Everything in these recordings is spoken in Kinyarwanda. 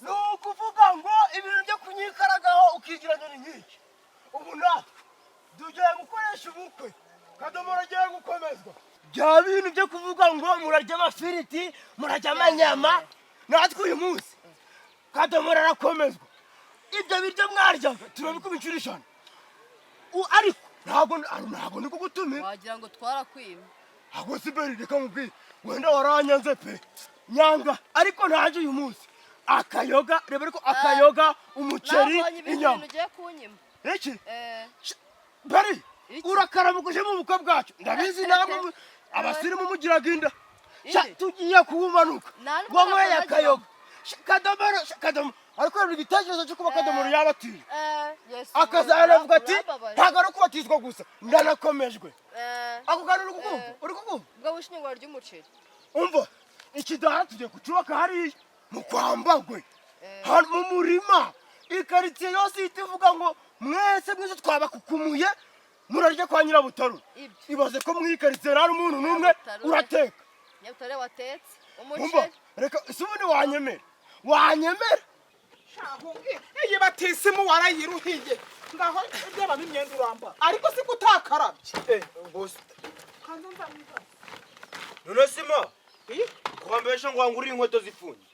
nukuvuga ngo ibintu byo kunyikaragaho ukigirana n'iki ubu natwe tugiye gukoresha ubukwe Kadomoro agiye gukomezwa bya bintu byo kuvuga ngo murarya amafiriti murarya amanyama natwe uyu munsi Kadomoro arakomezwa ibyo biryo mwaryaga turabikuba inshuro 5 ariko ntabwo niko gutumira wagira ngo twarakwima ahubwo siberi reka mubwire wenda waranyanze pe nyanga ariko ntaje uyu munsi akayoga reba ariko akayoga umuceri inyama iki bari urakarabukuje mu bukwe bwacu ndabizi namwe abasirimu mugiraga inda tugiye kubumanuka ngo yakayoga Kadomoro ariko ibitekerezo cyo kuba Kadomoro yabatije akazanavuga ati ntago ari kubatizwa gusa ndanakomejwe akuganira uri kukumva bwo bushinywa ry'umuceri umva ikidara tugiye kucubaka hari mu kwambagwe hano mu murima ikaritsiye yose itivuga ngo mwese twabakukumuye murarya kwa Nyirabutaro ibaze ko mwikaritsiye nari umuntu numwe urateka Nyabutare watetse umuceri reka isubuni wanyemera iyi batisimu warayiruhiye ngaho byaba imyenda uramba ariko si kutakarabye boss none sima kwambesha ngo nguri inkweto zifunye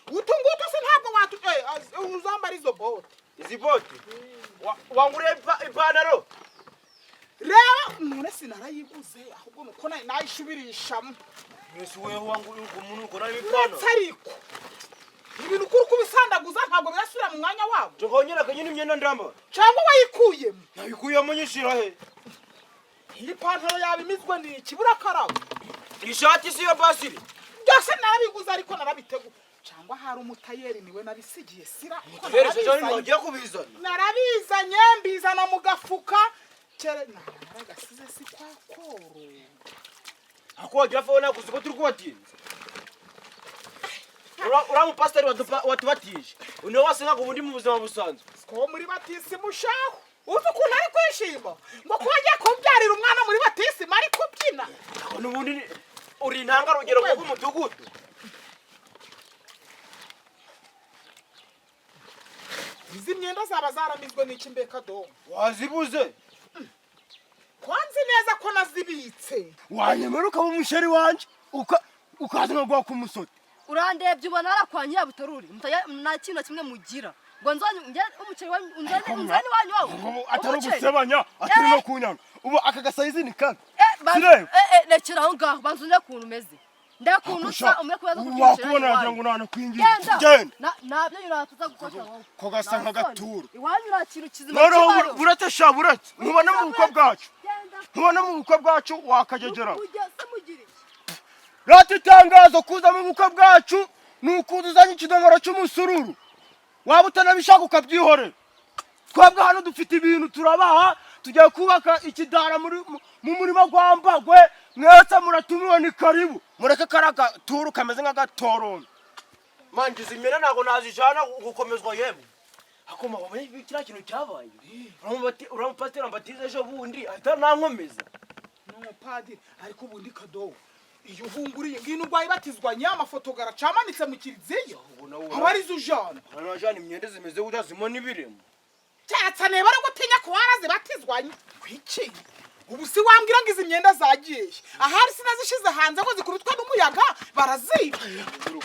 utungutu se ntabwo uzambara izo bote izi bote wanguriye ipantaro reba none sinarayiguze ahubwo nuko nayishubirishamo mwese wewe wanguriye umuntu ukora ibipano ariko ibintu kuri kubisandaguza ntabwo birasubira mu mwanya wabo tukongera kanyine imyenda ndamba cyangwa wayikuyemo nabikuyemo nyishira he iyi pantaro yabimizwe ni ikibura karabo ishati si yo basiri byose narabiguze ariko narabitegu cyangwa hari umutayeri niwe nabisigiye sira wagiye kubizana narabizanye mbizana mu gafuka kere naragasize si kwa koro ako wagira fona kuziko turi kubatinza uramu pastor watubatije une wasenga ngo ubundi mu buzima busanzwe ko muri batisi mushaho uzi ukuntu ari kwishima ngo kwagiye kubyarira umwana muri batisi mari kubyina n'ubundi uri intanga rugero rw'umudugudu izi myenda zaba zaramizwe n'iki mbeka do wazibuze kwanzi neza ko nazibitse wanyemera ukaba umusheri wanje ukaza ngo ku musozi urandebye ubona ara kwa Nyirabutaruri nta kintu kimwe mugira ngo nzanye umuceri unzane wanyu wawo atari gusebanya atari no kunyanga ubu akagasayizi ni kaga lekera aho ngaho banzunye kuntu meze ndakuntu usa umwe kubaza kugira wakubona yagira ngo nana kwingira genda nabyo yuratuza gukosha wowe ko gasa nka gaturo iwanyu urakintu kizima cy'ibaro burate shaburate mubona mu bukwe bwacu wakajegera Rati tangazo kuza mu bukwe bwacu nukuzuzanye ikidomoro cy'umusururu waba utanabishaka ukabyihore twabwa hano dufite ibintu turabaha tugiye kubaka ikidara mu murima gwambagwe mwese muratumiwe ni karibu mureke karaka turu kameze nk'agatorone mangize imena nago nazijana gukomezwa yemwe akoma wabaye kira kintu cyabaye uramupatira mbatize ejo bundi atanankomeza no padiri ariko ubundi kadowo iyo uhunguriye ngino ugwaye batizwa nyamafoto garacamanitse mu kiriziyo abarizo ujana arajana imyende zimeze utazimo nibiremo cyatsane bara gutinya ko waraze batizwanye kwiki ubu si wambwira ngo izi myenda zagiye ahari sinazishize hanze ko zikubitwa n'umuyaga baraziba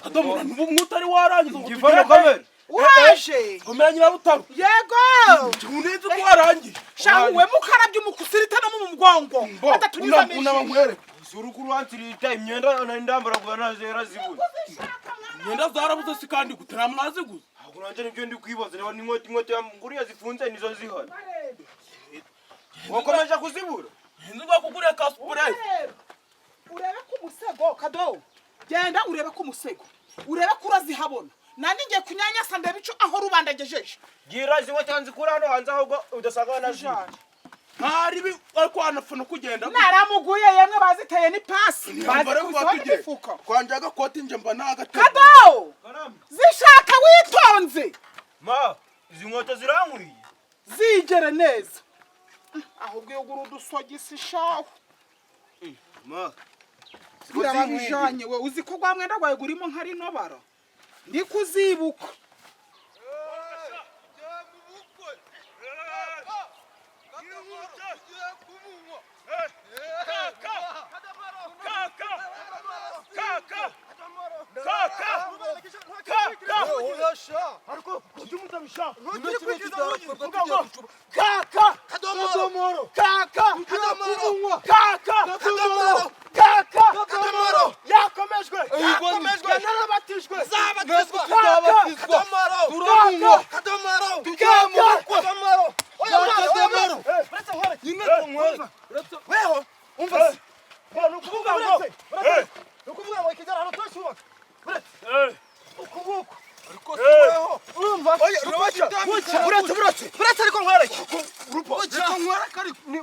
Kadomoro n'umutari warangiza ngivana kamera waje komera Nyirabutaro yego tuneze ko warangiye shawe mukarabye umukusirita no mu mgongo atatunyuza meshi unamwere surukuru wansirita imyenda ndambara gwana zera zibuye imyenda zarabuze si kandi gutera mwazi gusa akuranje nibyo ndi kwibaza reba n'inkweto ya nguriya zifunze nizo zihana wakomeje kuzibura nzugwa kugura kasupure urebe ko umusego kadowo genda urebe ko umusego urebe ko urazihabona nani ngiye kunyanyasa ndabico aho rubandagejeje gira ziwe tanzi kuri hano hanze ahubwo udasanga na jana hari bi ariko anafuna kugenda naramuguye yemwe baziteye ni pasi bazare kubatuje kwanjaga koti nje mba nagatego kadowo zishaka witonze ma izi nkweto zirankwiye zigere neza ahubwo yo guru dusogisi shaho ma birabujanye we uzi ko gwamwenda gwaye gurimo nkari nobara ndi kuzibuka ariko kutumutamisha ntugire kwigiza uvuga ngo kaka kadomoro kaka kadomoro kaka kadomoro kaka kadomoro yakomejwe narabatijwe zabatizwa kadomoro turamunywa kadomoro tujyamo kadomoro kadomoro weho umva nukuvuga ngo ikigara hano twashubaka ukuboko ariko weho urumva buretse ariko nkwereke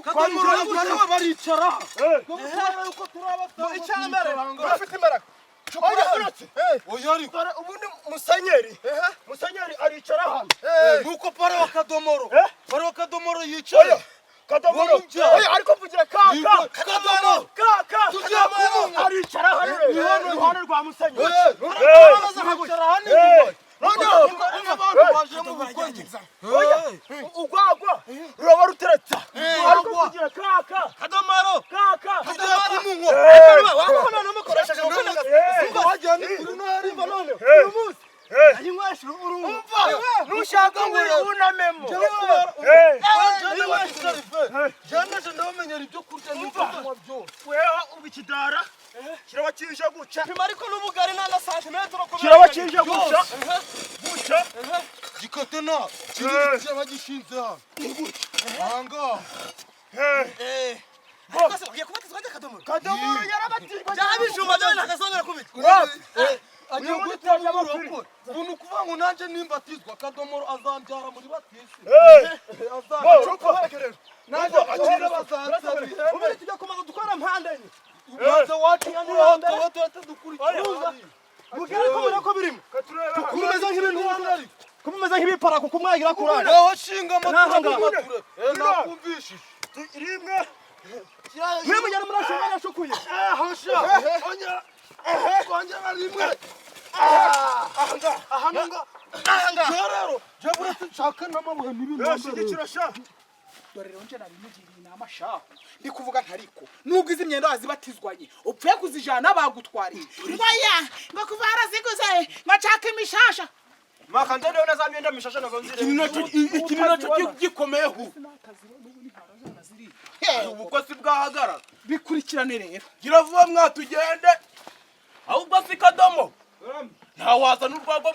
kadomoro baricara uko turaba icyambere urafite imbaraga ubundi musenyeri aricara hano nuko pare wa kadomoro yicaye kadomoro ariko mvugira kaka tujyamo aricara hano iruhande rwa musenyeri ugwagwa ruba ruteretse ariko mvugira kaka kadomoro wakubona namukoresheje nushaka ngo unamemo weho ubu ikidara kiraba kije guca ariko n'ubugari nta santimetero kiraba kije guca gikotena kiraba gishinze hanga kadomoro yarabatijwe byabijumba byo nakasongera kubita ubu ukuvuga ngo nanjye nimbatizwa kadomoro azambyara muri batisi nanjye ubu tujya kumaza dukora mpande enye ubanza wacu tuba tuhita dukurikira mugere ko mureko birimo kumeze nk'ibintu kumeze nk'ibipara kuko mwagira kurara wowe shinga amature nakumvishije rimwe mwe mujyana murashinga nashukuye hosha kongera rimwe ahanga rero je buretse nshaka n'amabuye urashigikira sha dore rero nje nari mugiriye inama sha ndi kuvuga ntariko nubwo izi myenda wazibatizwanye upfuye kuzijana bagutwariye ngoya ngo kuva haraziguze ngashaka imishasha makanda rero na za myenda mishasha nazo nzire iki nacyo gikomeyeho ubukwe si bwahagara bikurikirane rero gira vuba mwatugende ahubwo si kadomo ntawaza n'urwagwa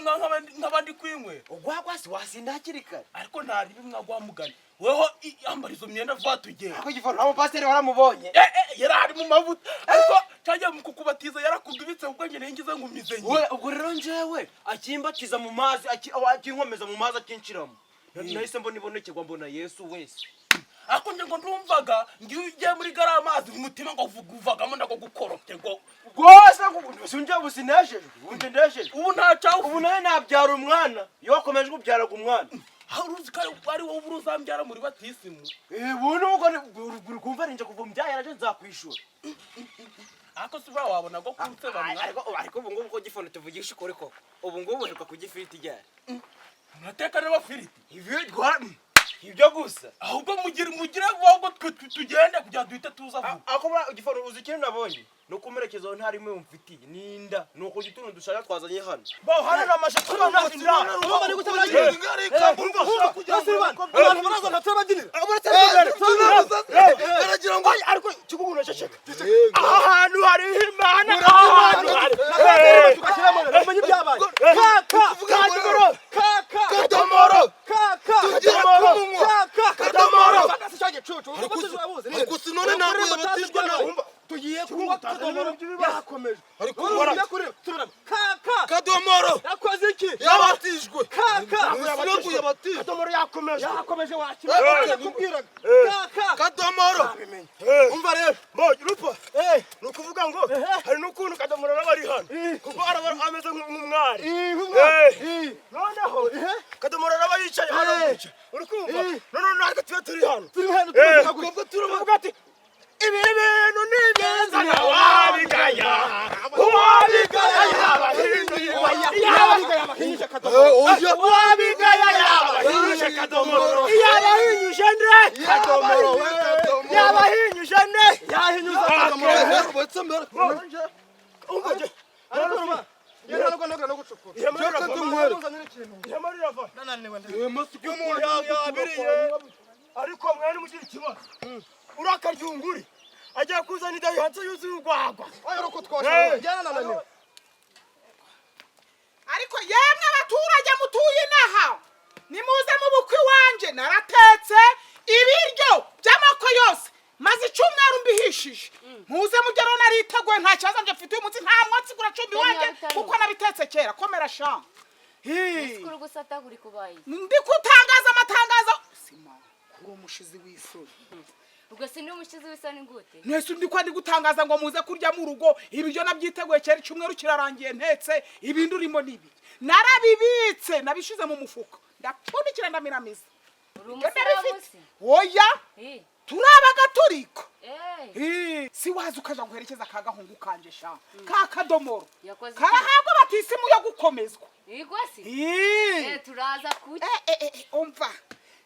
nk'abandi kwinywera ugwagwa si wasinda hakiri kare ariko ntaribi mwagwamugani weho yambara izo myenda vuba tugende ako gifana nabo pasiteri waramubonye yari ari mu mavuta ariko cyagiye mu kukubatiza yarakudubitse ubwo njye nengize ngumize we ubwo rero njyewe akimbatiza mu mazi akinkomeza mu mazi akinshiramo nahise mbona ibonekerwa mbona Yesu wese ako nje ngo ndumvaga ngiye ugiye muri garamazi umutima ngo uvagamo ndako gukorofye ngo rwose sinjye businejejwe unje ndesheje ubu ntacaho ubu nawe nabyara umwana iyo wakomeje kubyaraga umwana uruzi ko ari wowe uruzambyara muri batisimu ubu nubwo kumva ninje kuva umbyara naje nzakwishura ako siva wabona ngo kunse bamwe ariko ubu ngubu ko gifone tuvugisha ukuri koko ubu ngubu uheruka kugifiriti ryari nateka n'abafiriti ibyo gusa ahubwo mugire vuba twe tugende kugira duhite tuza vuba ako gifone uzi ikintu nabonye nuko umerekezo ntari imwe umfitiye ninda nuko gituntu dushaka twazanye hano bo hano namasha kubona inda abo bari gutabagira ingarika urumva kugira ngo abantu baraza ntatabagirira baragira ngo ariko kiguguno ceceka ahantu hari imana ahantu hari tukashyiramo namenye ibyabaye kaka kadomoro ariko sinone ntabwo yabatijwe nawe tugiye kunywa kadomoro yakomeje ariko kadomoro yakoze iki yabatijwe kadomoro yakomeje wakira kubwira kadomoro umva rero rupa nukuvuga ngo hari n'ukuntu kadomoro nabari hano kuko araba ameze nk'umwari noneho kadomoro naba yicaye hano gutya uri kumva none natwe tuba turi hano turavuga ati ibi bintu ni byiza wabigaya yabahinyuye yabahinyuje kadomoro wabigaya yabahinyuje kadomoro yabahinyuje nde kadomoro yabahinyuje nde yahinyuza kadomoro botse mbere umvaje ariko mwene mugira ikibazo urakaryunguri agiye kuzana idayihatse yuzuye urwagwa ariko yemwe abaturage mutuye inaha nimuze mu bukwe wanje naratetse ibiryo by'amako yose maze icyumweru mbihishije muze mugero nariteguye nta kibazo nje mfite uyu munsi nta mwatsi guracumbi wanje kuko nabitetse kera komera sha Sikuru gusata kuri kubaye. ndi kutangaza amatangazo sima kuri umushizi w'isuri Ubwo sindi umushizi w'isoni gute? Nese ndi kwandi gutangaza ngo muze kurya mu rugo ibiryo nabyiteguye kera icyumweru kirarangiye ntetse ibindi urimo nibi narabibitse nabishize mu mufuka ndapfundikira ndamiramiza Uri umusiramusi? oya turaba gaturika si wazi ukaja guherekeza kagahungu kanje sha kakadomoro karahabwa batisimu yo gukomezwa Igwasi? Turaza kuki? umva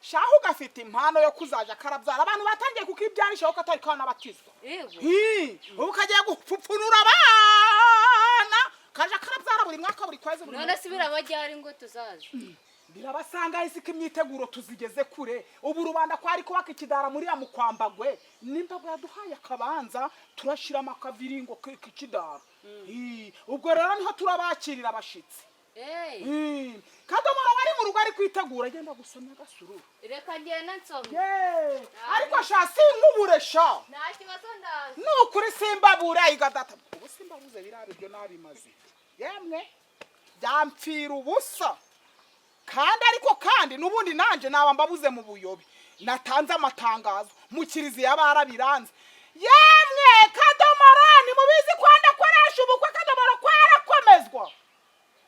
shaho gafite impano yo kuzaja karabyara abantu batangiye kukibyanisha ko atari kana batizwa ubu kagiye gupfupfunura abana kaje karabyara buri mwaka buri kwezi buri none sibira bajyari ngo tuzaza birabasanga isika imyiteguro tuzigeze kure ubu rubanda kwari kubaka ikidara muri ya mukwambagwe nimba yaduhaye akabanza turashira amakaviringo k'ikidara ubwo rero niho turabakirira abashitsi kadomoro wari mu rugo ari kwitegura agenda gusomya gasuru reka ngenda nsomye ariko sha sinkubure sha nta kibazo ndaza nukuri simbabura igadata ubu simbabuze birabe byo nabimaze yemwe byampfira ubusa kandi nubundi nanje naba mbabuze mu buyobe natanze amatangazo mu kiriziya barabiranze yemwe kadomoro ni mubizi kwanda koresha ubukwe kadomoro kwarakomezwa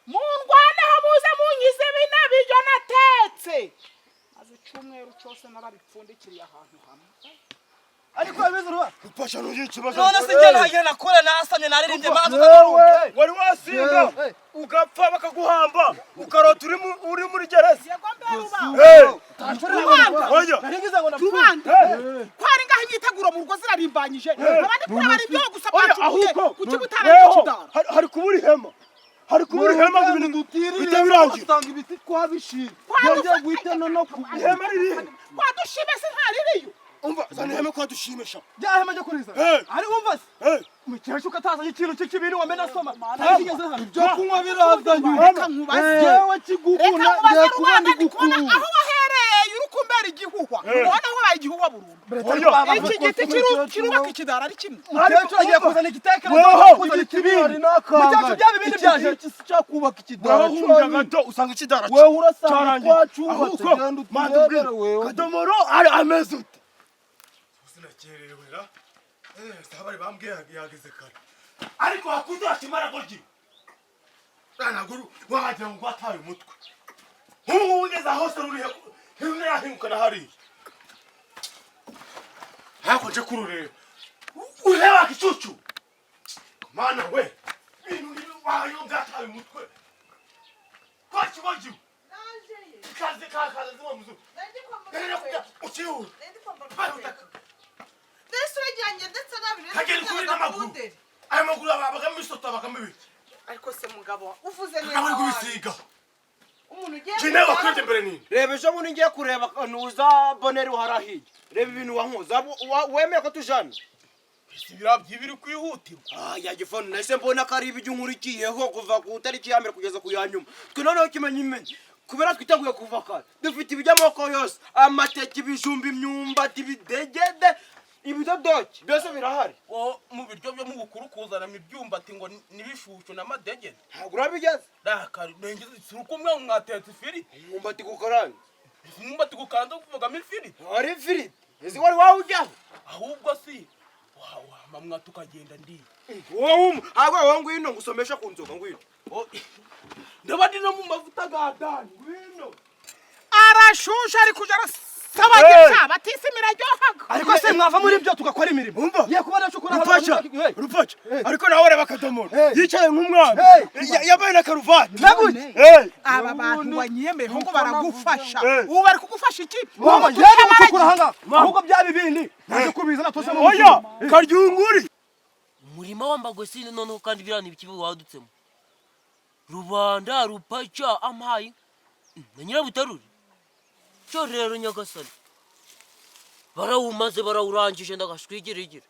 mundwaneho muze munyize bina biryo natetse maze icyumweru cyose narabipfundikiriye ahantu hamwe ariko abize ruba upasha n'ikibazo none se njye ntagira nakora nasamye naririmbye manzu wari wasinga ugapfa bakaguhamba ukarota uri muri gereza yego mberuba oya tubande kwari ngaho imyiteguro mu rugo zirarimbanyije abandi kuri bari byo gusa bacukuye kuki butarangikidara hari kubura ihema hari kubura ihema ibintu bitabirangira usanga ibiti twabishira yagiye guhitana no kuba ihema ririhe kwadushime se ntaririyo umva zana ihema kwadushimisha byahema cyo kuriza ari umva se mukesha ukatazanye ikintu cy'ikibiri wamena soma ntabigeze hano ibyo kunywa birazanye reka nkubaze yewe kigukuna ngiye kuba ndi gukuru aho wahereye urukumbera igihuhwa ubona aho baye igihuhwa burundu iki giti kirubaka ikidara ari kimwe mukecuru agiye kuzana igitekerezo cyo kuzana ikibindi mukecuru byaba ibindi byaje cyo kubaka ikidara urahunja gato usanga ikidara wewe urasanga kwacubatse genda utuyobere wewe kadomoro ari ameze ute sinakererewe ra sabari bambwiye yageze kare ariko hakuze akimara goryi naguru wagira ngo ataye umutwe nk'ubu ugeze aho se rurihe ntirahinguka na hariya hakonje kurureba ureba kicucu mana we ibintu wayo ngataye umutwe kwa kibaji kaze zimwe muzu nende kujya ukiwe ndetse nabiri kagenda kuri n'amaguru ayo maguru abagamo isota abagamo ibiki ariko se mugabo uvuze neza nawe kubisiga umuntu ugiye jine wakwete mbere nini reba ejo bundi ngiye kureba nuza boneri warahiye reba ibintu wankoza wemeye ko tujana ibira byibiri kwihutirwa ya gifone nahise mbona ko ari ibijyo nkurikiyeho kuva ku tariki ya mbere kugeza ku ya nyuma twe noneho kimenye kubera twiteguye kuva kare dufite ibijyamoko yose amateke ibijumba imyumbati ibidegede ibidodoki byose birahari mu biryo byo mu bukuru kuzanamo ibyumbati ngo nibishushu n'amadegede ntabwo urabigeze rakari nengeze ukumwe mwatetse ifiriti imyumbati gukaranga imyumbati gukanza kuvugamo ifiriti hari ifiriti ese wari wawujyaho ahubwo si mamwa tukagenda ndi wowe wowe ngwino ngusomesha ku nzoga ngwino ndaba ndi no mu mavuta gadani ngwino arashusha ari kuja sabagiza batisi miraryohaga ariko se mwava muri byo tugakora imirimo umva ye kubona cyo rupfaca rupfaca ariko nawe reba akadomoro yicaye nk'umwana yambaye na karuvati aba bantu wanyemeyeho ngo baragufasha ubu bari kugufasha iki ahubwo byaba ibindi naje kubizana tose mu oya karyunguri umurima w'ambagosini noneho kandi birana ibikibi wadutsemo rubanda rupaca amayi na nyirabutaruri cyo rero nyagasani barawumaze barawurangije ndagashwigiregere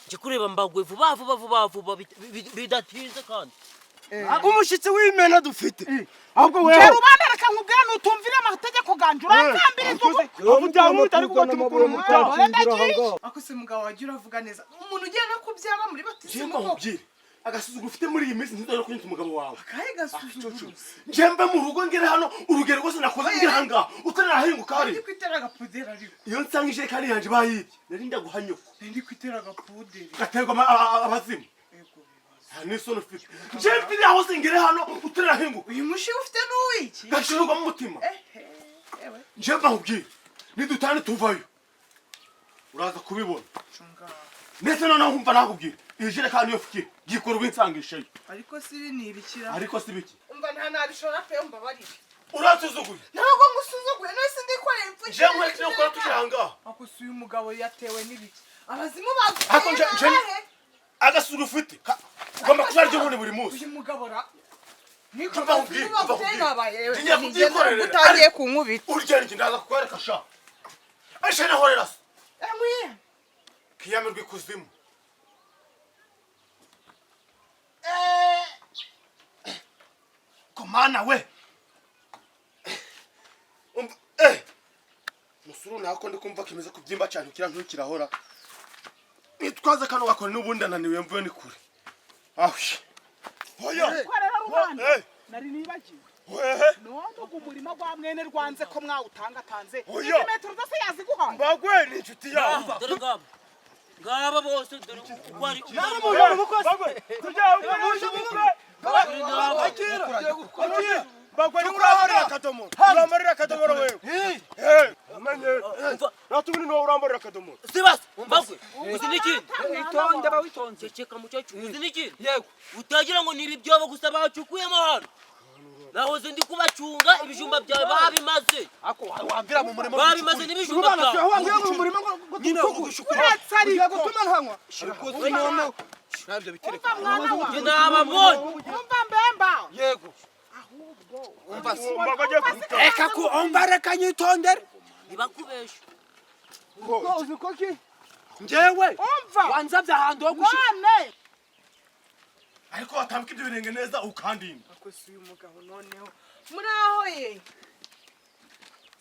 nje kureba mbagwe vuba bidatinze kandi umushyitsi w'imena dufite ahubwo wewe rubanda reka nkubwira nutumvira amategeko ganje urakambiriza ubu byamuta ariko batumukura mu cyaha ako se mugabo wagira uravuga neza umuntu ugiye no kubyara muri batisimu Jemba nkubwire agasuzuguro ufite muri iyi minsi ntuzajya kunyita umugabo wawe akahe gasuzuguro njembe mu rugo ngere hano urugero rwose nakoze ngere ahangaha utanahinguka hari ndi kwitera agapuderi ariko iyo nsanga ijerekani yanjye bayibye nari ndaguhanyuka ndi kwitera agapuderi gaterwa abazimu nta n'isoni ufite njembe iri aho se ngere hano utanahinguka uyu mushiga ufite n'uwiki gashirwa mu mutima njemba nkubwire nidutane tuvayo uraza kubibona ndetse noneho nkumva nakubwira iyi jerekani yo fikire gikora ubinsangishayo ariko si ibi ni ibikira ariko si biki umva nta nabishobora pe umbabarire urasuzuguye ntabwo ngusuzuguye nose ndikoreye impfu je nkweto yo gukora tukiranga ako si uyu mugabo yatewe n'ibiki abazimu ako nje baguye agasura ufite ugomba kuba ryo muri buri munsi uyu mugabo ra niko Umva nkubwire, umva nkubwire. nabaye Ngiye kubyikorera. utagiye kunkubita urugendo ndaza kukwereka sha ashe nahorera se emwe kiyamirwa ikuzimu komana we musuru nako ndi kumva kimeze kubyimba cyane ukira ntukirahora nitwaza kano gakora n'ubundi ananiwe mvuye ni kure ahushe hoya korera rubanda nari nibagiwe none ugu murima gwa mwene rwanze ko mwawutangatanze Oya. izi metero zose yaziguhaye mbagwe ni inshuti yawe dore ngaba bose dore kwari bagwe ni kurahorera akadomoro urambarira akadomoro wewe natubuni niwo urambarira akadomoro sibas mbagwe uzi niki itonde bawitonze ceka mucacu uzi niki yego utagira ngo nibi byobo gusa bacukuyemo hano nahoze ndi kubacunga ibijumba byawe babimaze wambira mu murimo babimaze n'ibijumba byawe wambira mu murimo nyine uretse ariko gutuma ntanywa ariko none nabyo bitereka mwana wa nababonye umva mbemba yego reka ko ombareka nyitondere ntibakubeshe uzi ko ki njyewe umva wanzabye ahantu ho gushika none ariko watambika ibyo birenge neza ukandinda ako si uyu mugabo noneho muri aho ye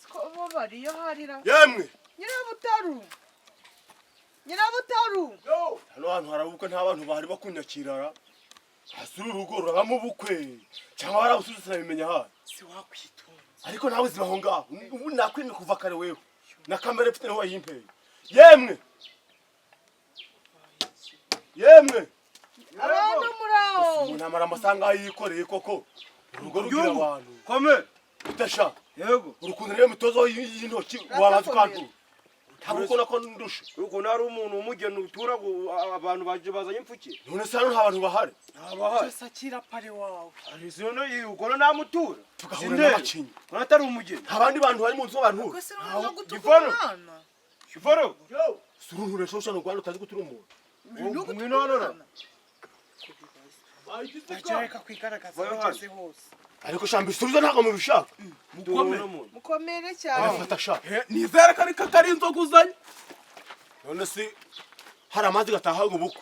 siko bo bariyo harira yemwe nyirabutaru nyirabutaru hano hantu harabuka nta bantu bahari bakunyakirara hasura urugo rurabamo ubukwe cyangwa barabusuzusana bimenya hayi si wakwitonda ariko nawe zibaho ngaho ubu nakwimye kuva kare wewe na kamera mfite nawe yimpeye yemwe yemwe abantu muri aho umuntu amara amasaha yikoreye koko urugo rugira abantu kome udasha yego urukundo niyo mitozo y'intoki wabaza ukantura ntabwo ukona ko ndusha uko nari umuntu umugeni utura abantu baje bazanye impfuke none se hano nta bantu bahari abahari cyose akira pare wawe arizono yuko namutura tugahura n'abacinyi atari umugeni abandi bantu bari mu nzu abantu ko se no gutuka Givano. umwana kivoro surunture shosha no Rwanda utazi gutura umuntu mwinonora bagereka kwigaragaza Vayo bageze hose ariko shamba isubiza ntabwo mubishaka mukomere cyane arafata sha nizere ko ariko atari inzoga uzanye none se hari amazi gatahaga ubukwe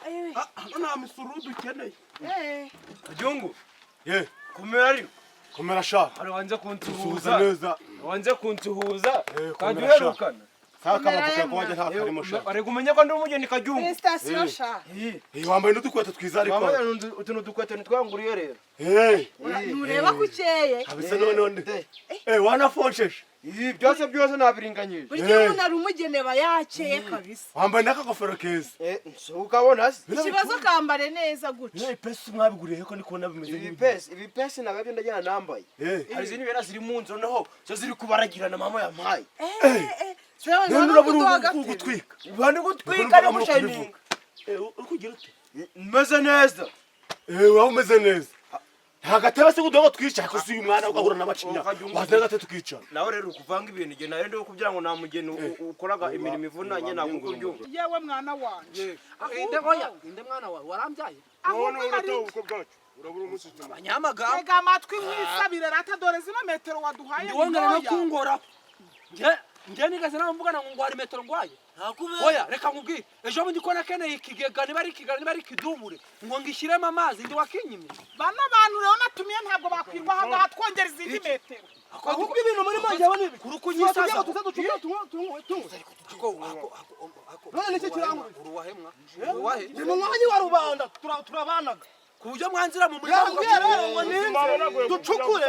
hano nta misuru dukeneye kajungu ye komera ariko komera sha hari wanze suhuza kunsuhuza neza wanze kunsuhuza kandi komera sha. uherukana saka bavuga ko wajya nta karimo sha ari kumenya ko ndi umugeni kajungu station sha wambaye n'udukweto twiza ariko wambaye utuntu dukweto ntitwanguriye rero ntureba ko ukeye kabisa none wanafonsheshe ibi byose nabiringanyije burya umuntu ari umugeni aba yakeye kabisa wambaye n'akagofero keza so ukabona se ikibazo kambare neza gutya ipesi mwabiguriye ko ndi kubona bimeze ibi pesi nabyo ndajyana nambaye hari izindi bera ziri mu nzu noneho zo ziri kubaragirana mama yampaye none urabura ugutwika bandi gutwika no gushininga uri kugira ute meze neza wawe umeze neza nta gatebe se kudogo twicara ko uyu mwana ugahura n'amacinya wazana gatebe tukicara nawe rero ukuvanga ibintu igihe nawe ndiho kugira ngo nta mugeni ukoraga imirimo ivunanye ntabwo kubyumva yewe mwana wanje inde mwana wawe warambyaye none uratowe ubukwe bwacu urabura umunsi utuma abanyamagambo tega amatwi mwisabire rata dore zino metero waduhaye ndiwongera no kungora nge nigeze nawe mvugana ngo ngwara metero ngwaye ntakubera oya reka nkubwire ejo bundi ko nakeneye ikigega niba ari ikigega niba ari ikidubure ngo ngishyiremo amazi ndi wakinyimye bano bantu rero natumiye ntabwo bakwirwa aha ngaha twongera izindi metero ahubwo ibintu muri mongewe nibi kuri kunyisaza tuze ducumure tunywe none nicyo kirangura uruwahemwa uruwahe ni mu mwanya wa rubanda turabanaga ku buryo mwanzira mu muryango rero ngo ninze ducukure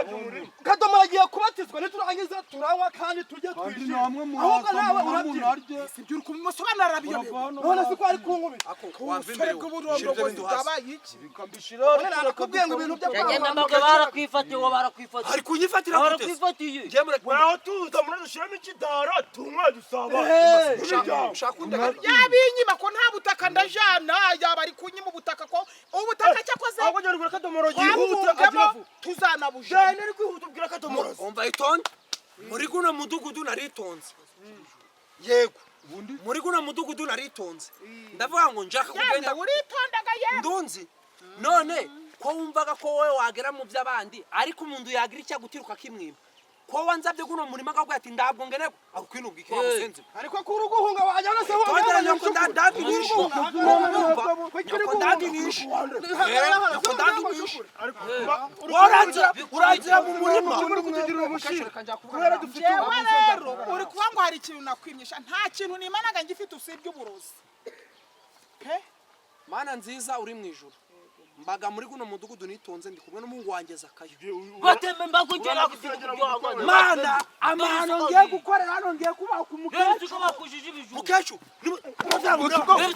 kadomo agiye kubatizwa niturangiza turanywa kandi tujye twishima ahubwo nawe urabyina sibyo uri kumusobanurira arabiyobewe none si ko ari kunkubita ubusore bw'uburondogozi bwabaye iki none narakubwiye ngo ibintu yagenda mbaga barakwifatiye uwo barakwifatiye ari kunyifatira gute barakwifatiye ngiye mureke waho tuza muri dushiramo ikidara tunywe dusaba ushaka undega yabinyima ko nta butaka ndajana yaba ari kunyima ubutaka ko ubutaka cyakoze ahubwo njye rugura kadomoro yihuta wabungemo tuzanabujana jane ari kwihuta ubwira kadomoro umva itonde muri guno mudugudu naritonze yego muri guno mudugudu naritonze ndavuga ngo njaka kugenda uritondaga yewe ndunzi none ko wumvaga ko wowe wagera mu by'abandi ariko umuntu yagira icyo agutiruka kimwima ko wanzabye guno murima akabwira ati ndabwo ngene akwinubwa iki wamusenze ariko kuri guhunga wajyana se ho tongera nyoko ndaginisha nyoko ndaginisha nyoko ndaginisha uranzira mu murima kubera dufite yewe rero uri kuba ngo hari ikintu nakwimyisha nta kintu nimanaga ngifite usibye uburozi mana nziza uri mu ijuru mbaga muri guno mudugudu nitonze ndi kumwe n'umuhungu wanjye Zakayo batembe mbakugera mana amahano ngiye gukorera hano ngiye kubaha ku mukecuru ko bakujije ibijumba mukecuru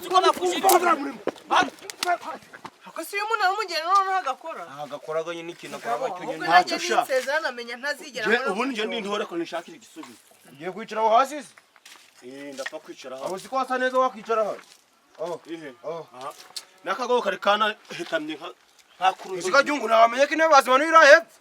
ko bakujije Akasi uyu muntu amugera none agakora. agakoraga nyine ikintu akaba cyunye Ntacyo shaka. Nsezerana amenya ntazigera. ubundi njye ndintore ko nishakira igisubizo ugiye kwicara aho hasi se ndapfa kwicara aho si ko hasa neza wakwicara hano ihe nakago kare kana hitamye nka kuruzi usiga jungu nawamenye ko intebe bazimanurira hepfo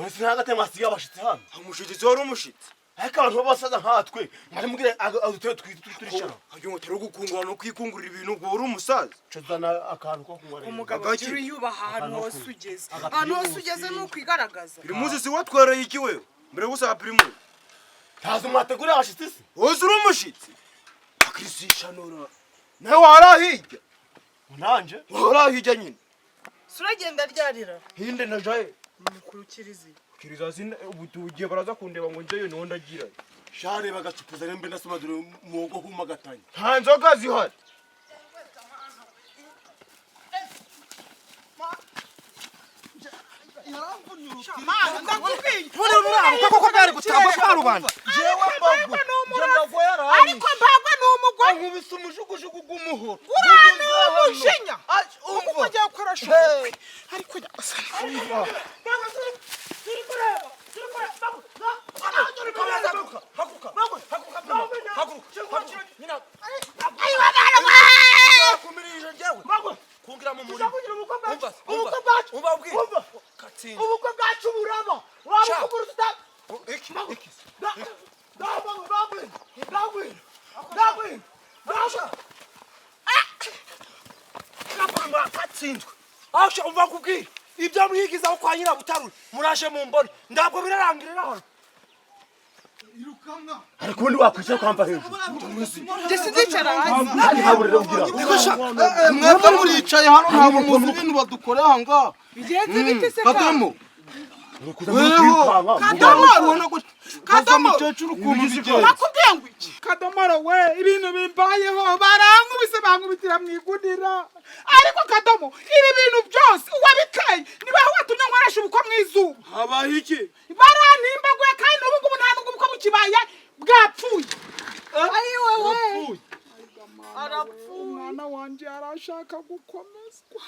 nzi nagate mwasiga abashitsi hano umushitsi wari umushitsi ariko abantu basaza nkatwe mwari mugire aduteye turicara agiye utari gukungura no kwikungurira ibintu ubwo uri umusaza cozana akantu ko kunywa Umugabo agira yubaha ahantu hose ugeze. Ahantu hose ugeze n'ukwigaragaza. primusi si watwereye iki wewe mbere gusaba primusi ntazi mwategurira abashitsi se wose uri umushitsi akisisha nora nawe warahijya nanje warahijya nyine Suragenda ryarira. hinde najaye Mukurukirizi. kiriza zina ubutugiye baraza kundeba ngo njeyo niho ndagira share bagacupuza rembe ndasoma dore mugo humagatanye nta nzoga zihari mana ndakubwiye Uri uraruka koko byari gutamba kwa rubanda jewe mbagwe ariko mbagwe ni umugore nkubise umujugujugu gumuhoro urana umushinya umugore ugiye gukora shoke ariko kungira mu murima ubukwe bwacu buraba wabukubura tutaka asha umva kubwira ibyo mwigizaho kwa nyirabutarure muraje mu mbone ntabwo birarangirira hano ariko ubundi wakwicara kwamba hejuru Ndisizicara hasi. ntaburire ugira mwebwe muricaye hano ntabwo muzi ibintu badukorera aha ngaha Bigenze bite se kagamo kadomo mukecuru ukuntu bigenze nakubwiye ngo iki kadomoro we ibintu bimbayeho barankubise bankubitira mu igudira ariko kadomo ibi bintu byose uwabiteye niwe watumye nkoresha ubukwe mu izuba habaye iki barantimbaguye kandi n'ubu ngubu nta nubwo ubukwe bukibaye bwapfuye Ari wewe. arapfuye umwana wanjye arashaka gukomezwa